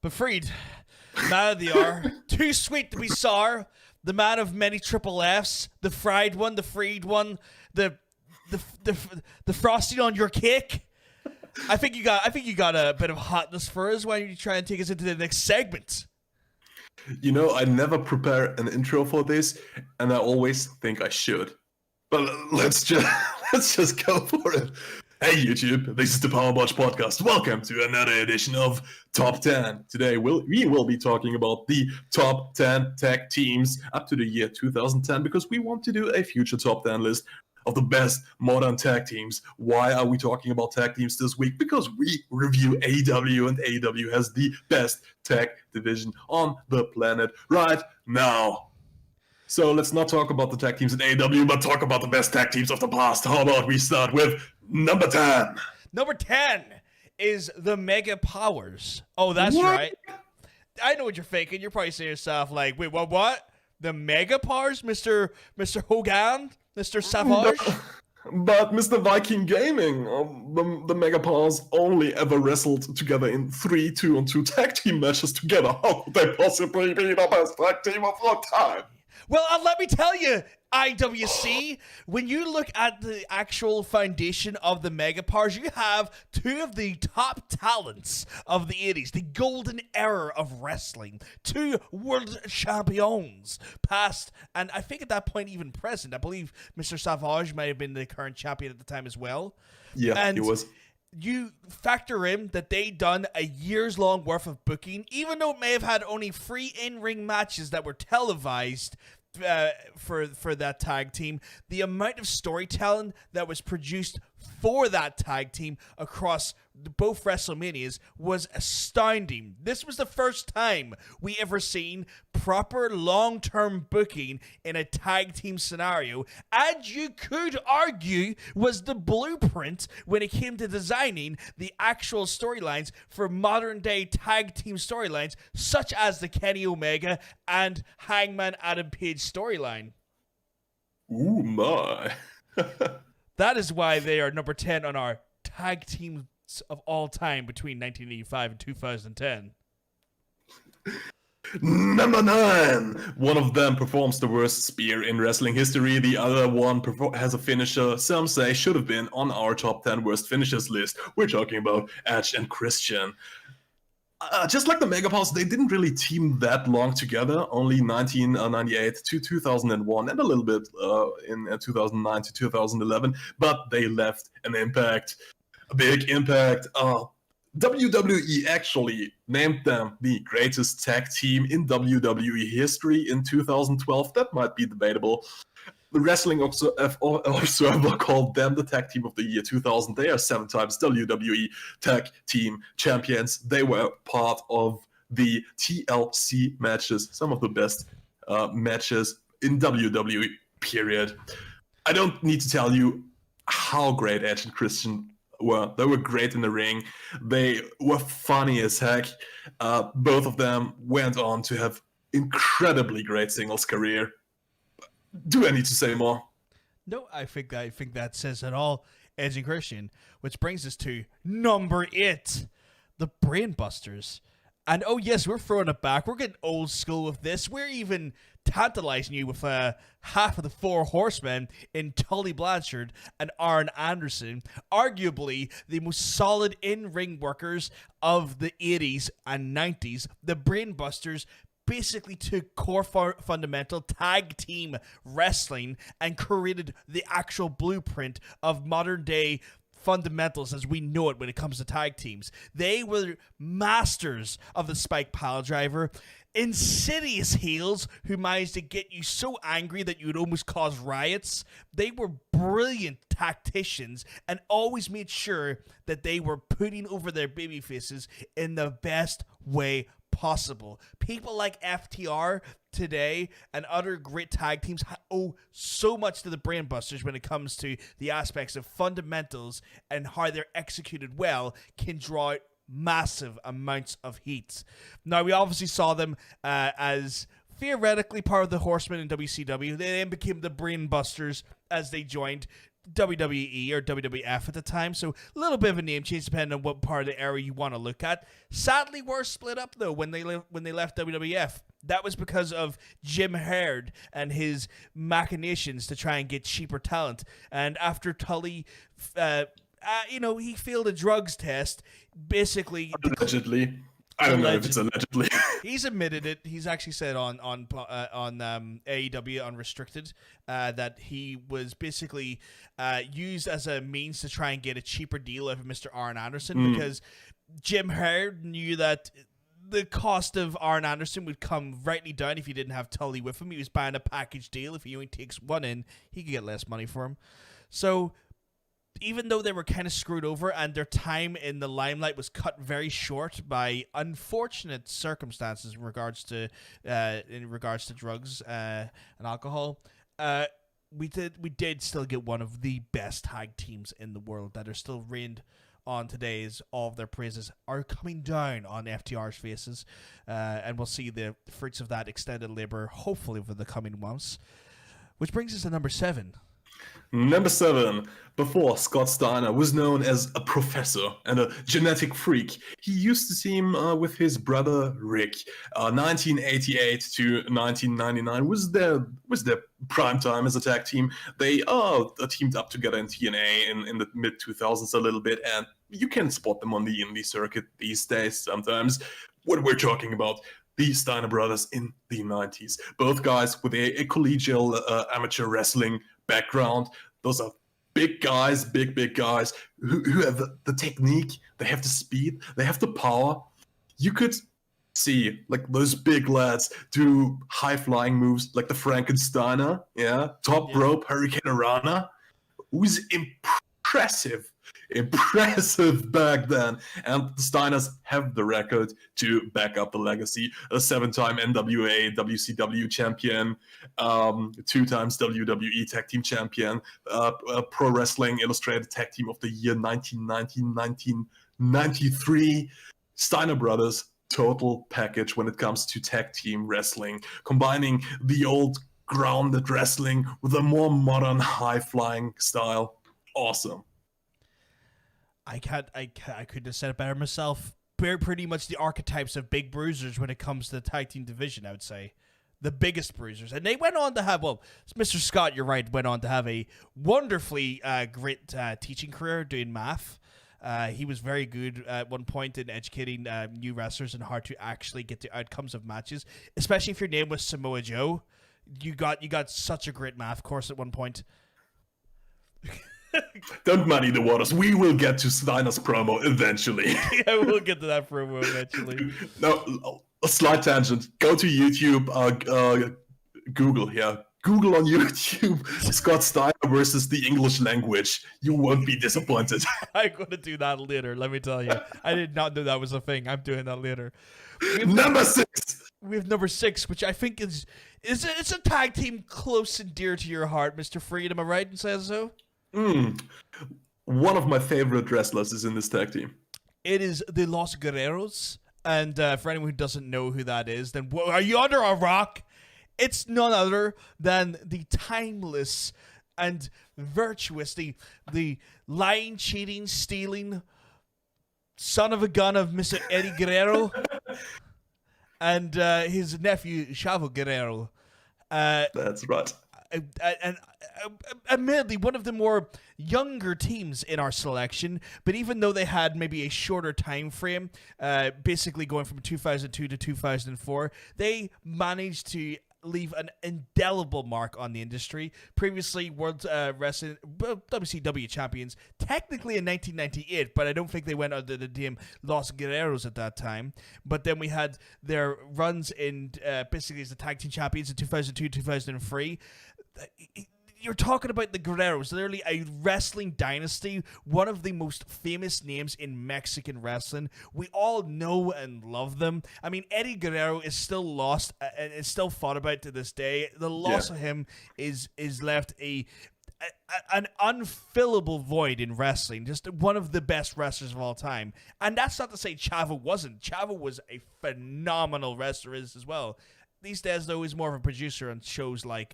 But Freed, man of the hour, too sweet to be sour, the man of many triple Fs, the fried one, the freed one, the frosting on your cake. I think you got a bit of hotness for us. Why don't you try and take us into the next segment? You know, I never prepare an intro for this, and I always think I should. But let's just go for it. Hey YouTube, this is the Powerbotch Podcast. Welcome to another edition of Top 10. Today we will be talking about the top 10 tag teams up to the year 2010 because we want to do a future top 10 list of the best modern tag teams. Why are we talking about tag teams this week? Because we review AEW, and AEW has the best tag division on the planet right now. So let's not talk about the tag teams in AEW, but talk about the best tag teams of the past. How about we start with number 10? Number 10 is the Mega Powers. Oh, that's What? right. I know what you're thinking. You're probably saying to yourself, like, wait, what? The Mega Powers? Mr. Hogan? Mr. Savage? But Mr. Viking Gaming, the Mega Powers only ever wrestled together in 3 2-on-2 tag team matches together. How could they possibly be the best tag team of all time? Well, let me tell you, IWC, when you look at the actual foundation of the Mega Powers, you have two of the top talents of the 80s, the golden era of wrestling, two world champions, past, and I think at that point even present. I believe Mr. Savage might have been the current champion at the time as well. Yeah, and he was. You factor in that they done a year's long worth of booking, even though it may have had only 3 in-ring matches that were televised for that tag team. The amount of storytelling that was produced for that tag team across both WrestleManias was astounding. This was the first time we ever seen proper long-term booking in a tag team scenario, and you could argue was the blueprint when it came to designing the actual storylines for modern-day tag team storylines, such as the Kenny Omega and Hangman Adam Page storyline. Ooh, my. That is why they are number 10 on our tag teams of all time between 1985 and 2010. Number 9. One of them performs the worst spear in wrestling history. The other one has a finisher some say should have been on our top 10 worst finishers list. We're talking about Edge and Christian. Just like the Mega Powers, they didn't really team that long together, only 1998 to 2001 and a little bit in 2009 to 2011, but they left an impact, a big impact. WWE actually named them the greatest tag team in WWE history in 2012. That might be debatable. The Wrestling Observer called them the Tag Team of the Year 2000. They are 7 times WWE Tag Team Champions. They were part of the TLC matches, some of the best matches in WWE, period. I don't need to tell you how great Edge and Christian were. They were great in the ring. They were funny as heck. Both of them went on to have incredibly great singles career. Do I need to say more? No, I think that says it all, Edge and Christian, which brings us to number 8, the Brainbusters. And oh yes, we're throwing it back. We're getting old school with this. We're even tantalizing you with half of the 4 horsemen in Tully Blanchard and Arn Anderson, arguably the most solid in-ring workers of the 80s and 90s. The Brainbusters basically took core fundamental tag team wrestling and created the actual blueprint of modern day fundamentals as we know it when it comes to tag teams. They were masters of the spike pile driver, insidious heels who managed to get you so angry that you would almost cause riots. They were brilliant tacticians and always made sure that they were putting over their baby faces in the best way possible. People like FTR today and other great tag teams owe so much to the Brainbusters when it comes to the aspects of fundamentals and how they're executed well can draw out massive amounts of heat. Now, we obviously saw them as theoretically part of the Horsemen in WCW. They then became the Brainbusters as they joined WWE or WWF at the time, so a little bit of a name change depending on what part of the era you want to look at. Sadly, we're split up though when they left WWF. That was because of Jim Herd and his machinations to try and get cheaper talent. And after Tully, he failed a drugs test. Basically, allegedly. I don't know if it's allegedly. He's admitted it. He's actually said on AEW Unrestricted that he was basically used as a means to try and get a cheaper deal out of Mr. Arn Anderson because Jim Herd knew that the cost of Arn Anderson would come rightly down if he didn't have Tully with him. He was buying a package deal. If he only takes one in, he could get less money for him. So even though they were kind of screwed over and their time in the limelight was cut very short by unfortunate circumstances in regards to drugs and alcohol, we did still get one of the best tag teams in the world that are still reigned on today. As all of their praises are coming down on FTR's faces, and we'll see the fruits of that extended labor hopefully over the coming months. Which brings us to number 7. Number 7. Before Scott Steiner was known as a professor and a genetic freak, he used to team with his brother Rick. 1988 to 1999 was their prime time as a tag team. They teamed up together in TNA in the mid 2000s a little bit, and you can spot them on the indie circuit these days sometimes. What we're talking about, the Steiner Brothers in the 90s. Both guys with a collegial amateur wrestling background. Those are big guys, big guys who have the technique, they have the speed, they have the power. You could see like those big lads do high flying moves like the Frankensteiner, top rope Hurricane Rana, who's impressive back then. And the Steiners have the record to back up the legacy. A 7-time NWA WCW champion, 2 times WWE Tag Team champion, Pro Wrestling Illustrated Tag Team of the Year 1993. Steiner Brothers, total package when it comes to tag team wrestling, combining the old grounded wrestling with a more modern high-flying style. Awesome. I couldn't have said it better myself. They're pretty much the archetypes of big bruisers when it comes to the tag team division, I would say. The biggest bruisers. And they went on to have, Mr. Scott, you're right, went on to have a wonderfully great teaching career doing math. He was very good at one point in educating new wrestlers on how to actually get the outcomes of matches, especially if your name was Samoa Joe. You got such a great math course at one point. Don't muddy the waters. We will get to Steiner's promo eventually. Yeah, we'll get to that promo eventually. No, a slight tangent. Go to YouTube, Google on YouTube, Scott Steiner versus the English language. You won't be disappointed. I'm going to do that later, let me tell you. I did not know that was a thing. I'm doing that later. Number 6. We have number 6, which I think it's a tag team close and dear to your heart, Mr. Freed. Am I right in saying so? One of my favorite wrestlers is in this tag team. It is the Los Guerreros. And for anyone who doesn't know who that is, then are you under a rock? It's none other than the timeless and virtuous, the lying, cheating, stealing son of a gun of Mr. Eddie Guerrero and his nephew, Chavo Guerrero. That's right. And admittedly, one of the more younger teams in our selection, but even though they had maybe a shorter time frame, basically going from 2002 to 2004, they managed to leave an indelible mark on the industry. Previously, World Wrestling WCW champions, technically in 1998, but I don't think they went under the name Los Guerreros at that time. But then we had their runs in basically as the tag team champions in 2002, 2003. You're talking about the Guerreros, literally a wrestling dynasty, one of the most famous names in Mexican wrestling. We all know and love them. I mean, Eddie Guerrero is still lost and is still fought about to this day. The loss of him is left an unfillable void in wrestling. Just one of the best wrestlers of all time. And that's not to say Chavo wasn't. Chavo was a phenomenal wrestler as well. These days, though, he's more of a producer on shows like...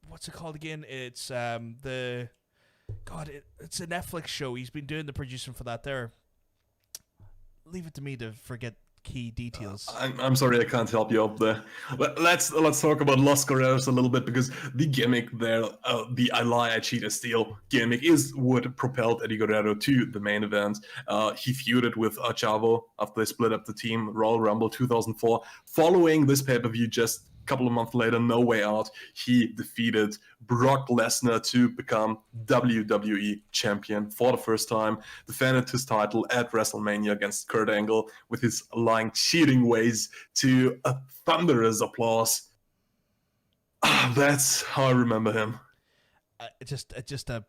what's it called again? It's the God, it's a Netflix show. He's been doing the producing for that there. Leave it to me to forget key details. I'm sorry I can't help you up there. Let's talk about Los Guerreros a little bit, because the gimmick there, the I lie, I cheat, I steal gimmick, is what propelled Eddie Guerrero to the main event. He feuded with Chavo after they split up the team, Royal Rumble 2004. Following this pay-per-view, just a couple of months later, No Way Out, he defeated Brock Lesnar to become WWE champion for the first time, defended his title at WrestleMania against Kurt Angle with his lying, cheating ways to a thunderous applause. That's how I remember him. Just an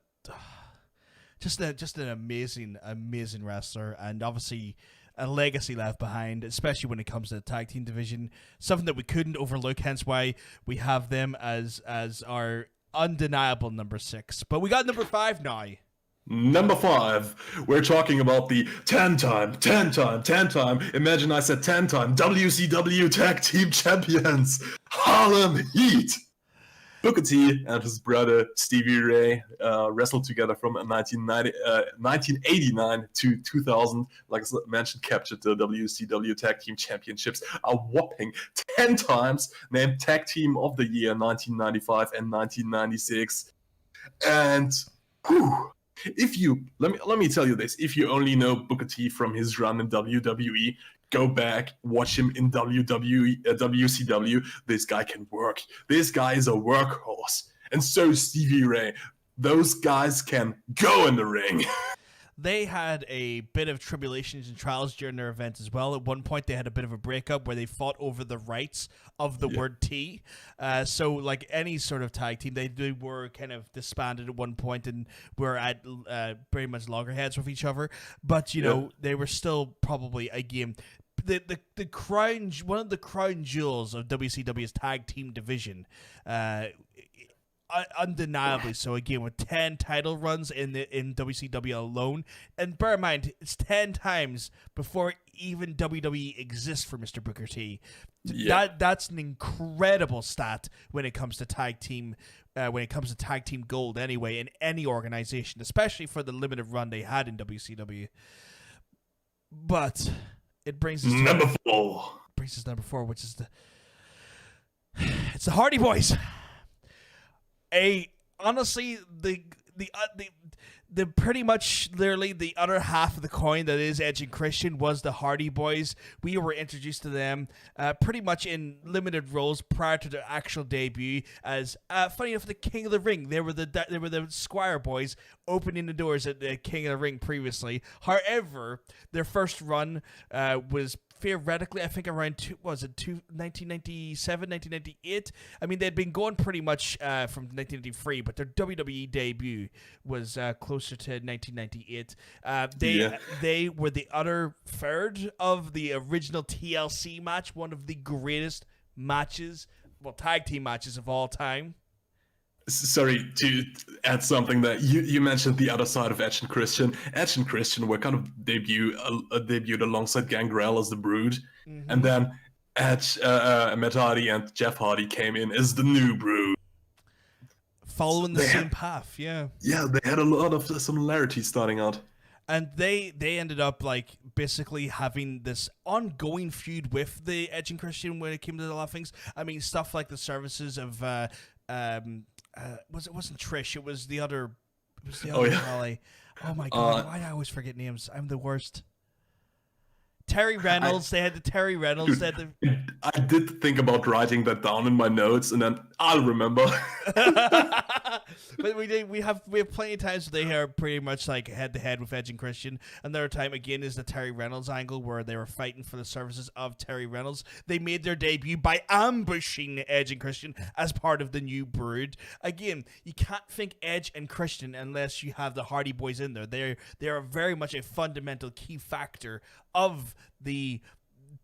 amazing wrestler, and obviously a legacy left behind, especially when it comes to the tag team division. Something that we couldn't overlook, hence why we have them as our undeniable number 6. But we got number 5 now. Number 5, we're talking about the 10-time, imagine I said 10-time WCW Tag Team Champions, Harlem Heat. Booker T and his brother Stevie Ray wrestled together from 1989 to 2000. Like I mentioned, captured the WCW Tag Team Championships a whopping 10 times, named Tag Team of the Year 1995 and 1996. And let me tell you this: if you only know Booker T from his run in WWE, go back, watch him in WCW. This guy can work. This guy is a workhorse. And so Stevie Ray. Those guys can go in the ring. They had a bit of tribulations and trials during their event as well. At one point, they had a bit of a breakup where they fought over the rights of the word T. So, like any sort of tag team, they were kind of disbanded at one point and were at pretty much loggerheads with each other. But, you know, they were still probably, again, the crown, one of the crown jewels of WCW's tag team division. Undeniably so, again, with 10 title runs in WCW alone. And bear in mind, it's 10 times before even WWE exists for Mr. Booker T. That's an incredible stat when it comes to tag team gold anyway, in any organization, especially for the limited run they had in WCW. But it brings us to number 4. Brings us to number 4, which is it's the Hardy Boys. Honestly, the pretty much literally the other half of the coin that is Edge and Christian was the Hardy Boys. We were introduced to them pretty much in limited roles prior to their actual debut as funny enough, the King of the Ring. They were the Squire Boys opening the doors at the King of the Ring previously. However, their first run was theoretically, I think around 1997, 1998. I mean, they'd been going pretty much from 1993, but their WWE debut was closer to 1998. They were the other third of the original TLC match, one of the greatest matches, tag team matches of all time. Sorry to add something that you mentioned the other side of Edge and Christian. Edge and Christian were kind of debuted alongside Gangrel as the Brood, and then Edge, Matt Hardy, and Jeff Hardy came in as the New Brood, following the same path. Yeah, they had a lot of similarities starting out. And they ended up like basically having this ongoing feud with the Edge and Christian when it came to a lot of things. I mean, stuff like the services of it wasn't Trish, it was the other Holly. Oh my god, why do I always forget names? I'm the worst. Terry Reynolds. They had the Terry Reynolds. Dude, I did think about writing that down in my notes, and then I'll remember. But we have plenty of times where they are pretty much like head to head with Edge and Christian. Another time again is the Terry Reynolds angle where they were fighting for the services of Terry Reynolds. They made their debut by ambushing Edge and Christian as part of the New Brood. Again, you can't think Edge and Christian unless you have the Hardy Boys in there. They are very much a fundamental key factor of the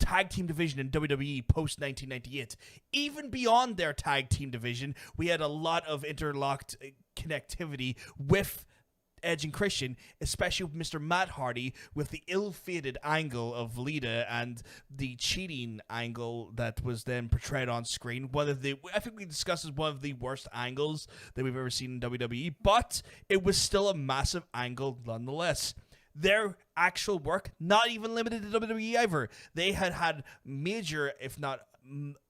tag team division in WWE post 1998. Even beyond their tag team division, we had a lot of interlocked connectivity with Edge and Christian, especially with Mr. Matt Hardy, with the ill-fated angle of Lita and the cheating angle that was then portrayed on screen. I think we discussed as one of the worst angles that we've ever seen in WWE, but it was still a massive angle nonetheless. Their actual work, not even limited to WWE either. They had major, if not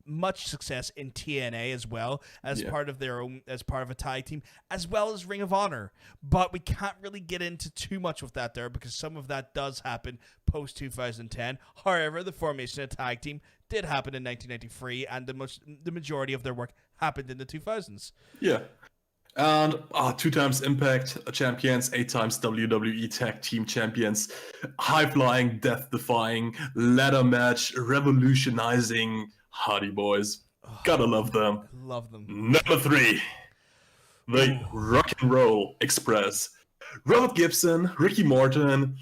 much success in TNA as well as part of a tag team, as well as Ring of Honor. But we can't really get into too much with that there because some of that does happen post 2010. However, the formation of a tag team did happen in 1993, and the majority of their work happened in the 2000s. Yeah. And 2 times Impact champions, 8 times WWE Tag Team champions, high-flying, death-defying, ladder match, revolutionizing Hardy Boys. Gotta love them. Love them. Number 3, the Rock and Roll Express. Robert Gibson, Ricky Morton.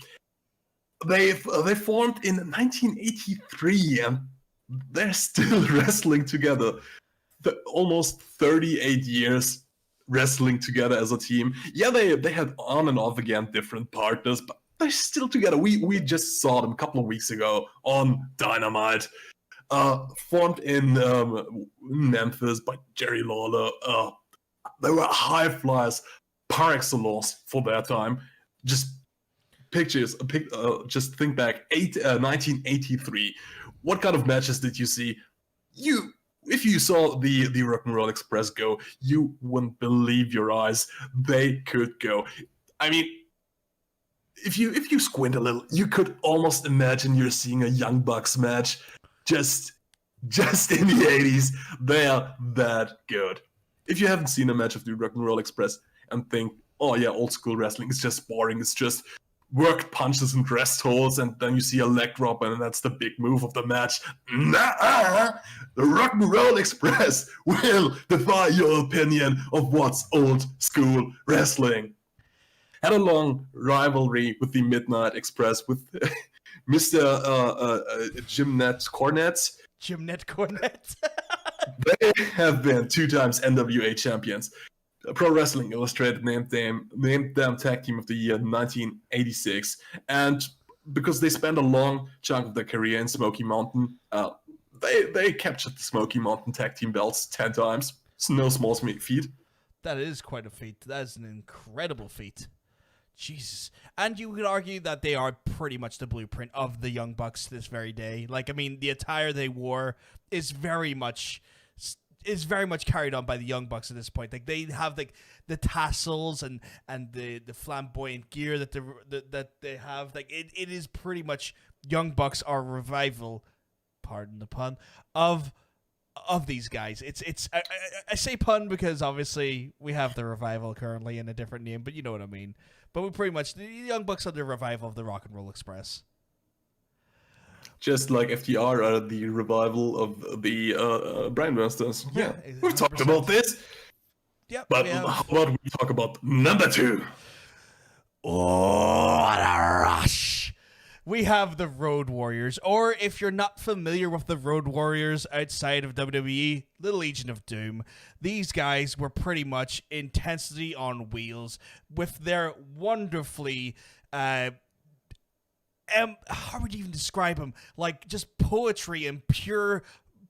They formed in 1983, and they're still wrestling together. Almost 38 years. Wrestling together as a team. Yeah, they had on and off again different partners, but they're still together. We just saw them a couple of weeks ago on Dynamite. Formed in Memphis by Jerry Lawler. They were high flyers par excellence for their time. Just just think back, 1983. What kind of matches did you see? If you saw the Rock and Roll Express go, you wouldn't believe your eyes. They could go. I mean, if you squint a little, you could almost imagine you're seeing a Young Bucks match just in the 80s. They are that good. If you haven't seen a match of the Rock and Roll Express and think, oh yeah, old school wrestling is just boring, it's just worked punches and rest holds, and then you see a leg drop, and that's the big move of the match. Nah, the Rock and Roll Express will defy your opinion of what's old school wrestling. Had a long rivalry with the Midnight Express with Mr. Jimnet Cornette. Jimnet Cornette. They have been 2 times NWA champions. Pro Wrestling Illustrated named them Tag Team of the Year in 1986, and because they spent a long chunk of their career in Smoky Mountain, they captured the Smoky Mountain Tag Team belts 10 times. It's no small feat. That is quite a feat. That is an incredible feat. Jesus. And you could argue that they are pretty much the blueprint of the Young Bucks to this very day. Like, I mean, the attire they wore is very much carried on by the Young Bucks at this point. Like, they have like the tassels and the flamboyant gear that they have. Like, it is pretty much Young Bucks are a revival, pardon the pun, of these guys. I say pun because obviously we have the revival currently in a different name, but you know what I mean. But we pretty much, the Young Bucks are the revival of the Rock and Roll Express. Just like FTR are the revival of the Brainbusters. Yeah, we've talked about this. Yeah, but how about we talk about number 2? Oh, what a rush! We have the Road Warriors, or if you're not familiar with the Road Warriors outside of WWE, the Legion of Doom. These guys were pretty much intensity on wheels with their wonderfully how would you even describe him? Like, just poetry in pure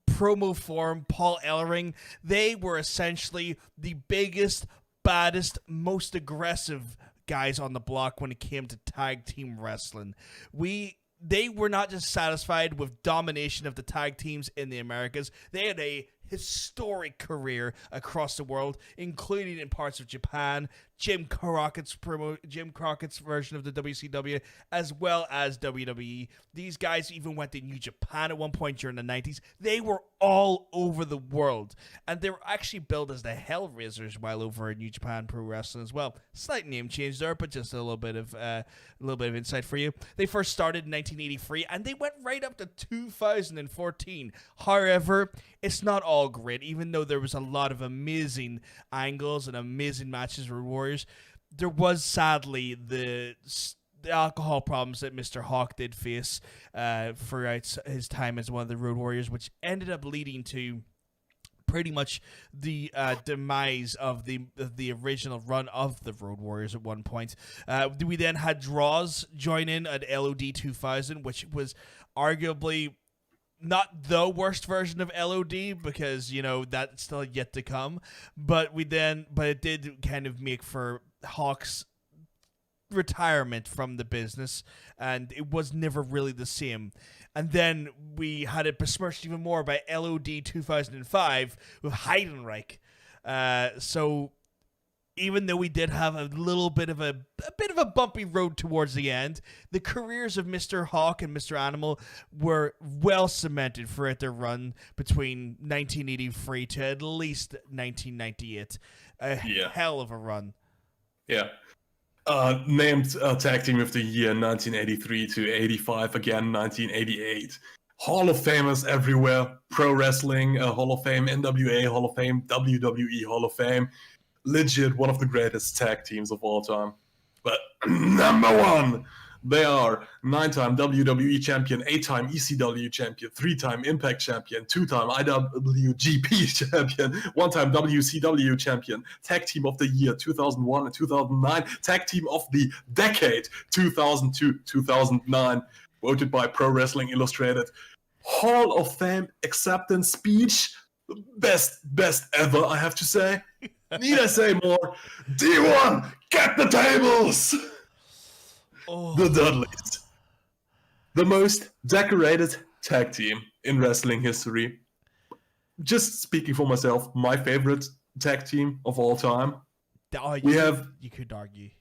promo form. Paul Ellering. They were essentially the biggest, baddest, most aggressive guys on the block when it came to tag team wrestling. They were not just satisfied with domination of the tag teams in the Americas. They had a historic career across the world, including in parts of Japan, Jim Crockett's version of the WCW, as well as WWE. These guys even went to New Japan at one point during the 90s. They were all over the world, and they were actually billed as the Hellraisers while over in New Japan Pro Wrestling as well. Slight name change there, but just a little bit of insight for you. They first started in 1983, and they went right up to 2014. However, it's not all great, even though there was a lot of amazing angles and amazing matches for Warriors. There was sadly the alcohol problems that Mr. Hawk did face throughout his time as one of the Road Warriors, which ended up leading to pretty much the demise of the original run of the Road Warriors at one point. We then had Draws join in at LOD 2000, which was arguably not the worst version of LOD because, you know, that's still yet to come. But it did kind of make for Hawk's retirement from the business, and it was never really the same. And then we had it besmirched even more by LOD 2005 with Heidenreich. So even though we did have a little bit of a bumpy road towards the end, the careers of Mr. Hawk and Mr. Animal were well cemented throughout their run between 1983 to at least 1998. Hell of a run. Yeah. Named Tag Team of the Year 1983 to 85, again 1988. Hall of Famers everywhere. Pro Wrestling Hall of Fame, NWA Hall of Fame, WWE Hall of Fame. Legit one of the greatest tag teams of all time. But number one, they are 9-time WWE champion, 8-time ECW champion, 3-time Impact champion, 2-time IWGP champion, 1-time WCW champion, Tag Team of the Year 2001 and 2009, Tag Team of the Decade 2002-2009, voted by Pro Wrestling Illustrated. Hall of Fame acceptance speech, best ever, I have to say. Need I say more? D1, get the tables! Oh. The Dudleys. The most decorated tag team in wrestling history. Just speaking for myself, my favorite tag team of all time. You could argue.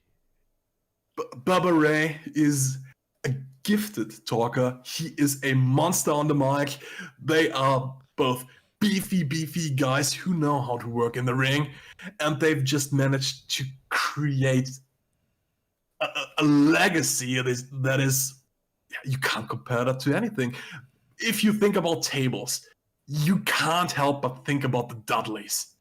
Bubba Ray is a gifted talker. He is a monster on the mic. They are both beefy guys who know how to work in the ring, and they've just managed to create a legacy that is you can't compare that to anything. If you think about tables, you can't help but think about the Dudleys.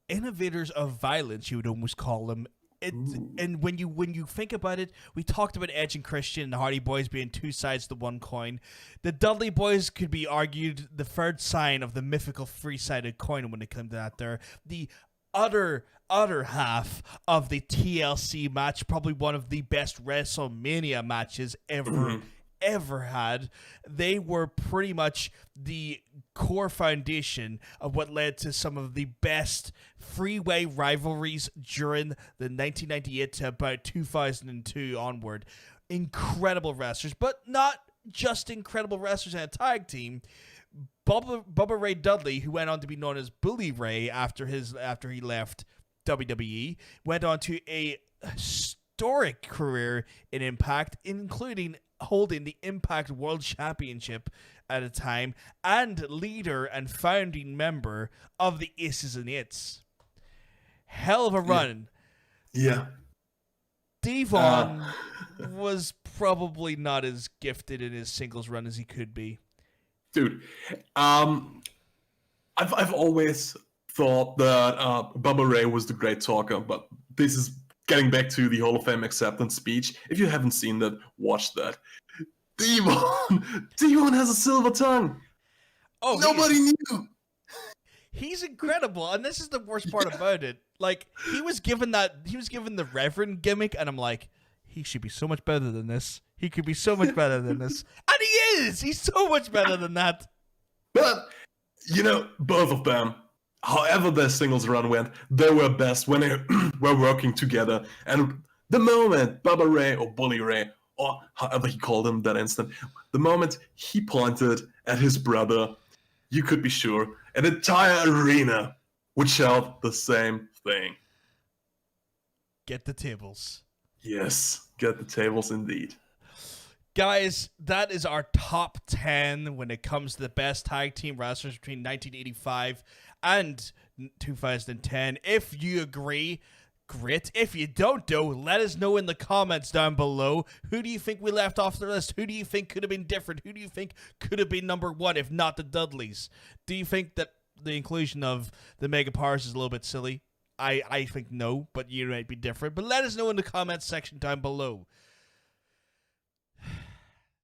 Innovators of violence, you would almost call them. And when you think about it, we talked about Edge and Christian and the Hardy Boys being two sides to one coin. The Dudley Boys could be argued the third sign of the mythical three-sided coin when it comes to that. They're the other half of the TLC match, probably one of the best WrestleMania matches ever had. They were pretty much the core foundation of what led to some of the best freeway rivalries during the 1998 to about 2002 onward. Incredible wrestlers, but not just incredible wrestlers in a tag team. Bubba Ray Dudley, who went on to be known as Bully Ray after he left WWE, went on to a historic career in Impact, including holding the Impact World Championship at a time, and leader and founding member of the Aces and Eights. Hell of a run. Yeah. Devon was probably not as gifted in his singles run as he could be. Dude, I've always thought that Bubba Ray was the great talker, but this is getting back to the Hall of Fame acceptance speech. If you haven't seen that, watch that. Devon has a silver tongue. Oh, nobody knew. He's incredible, and this is the worst part about it. Like, he was given the Reverend gimmick, and I'm like, he should be so much better than this. He could be so much better than this. And he is! He's so much better than that. But, both of them, however their singles run went, they were best when they were working together. And the moment Bubba Ray, or Bully Ray, or however he called him that instant, the moment he pointed at his brother, you could be sure an entire arena would shout the same thing. Get the tables. Yes, get the tables indeed. Guys, that is our top 10 when it comes to the best tag team wrestlers between 1985 and 2010. If you agree, great. If you don't, though, let us know in the comments down below. Who do you think we left off the list? Who do you think could have been different? Who do you think could have been number one, if not the Dudleys? Do you think that the inclusion of the Mega Powers is a little bit silly? I think no, but you might be different. But let us know in the comments section down below.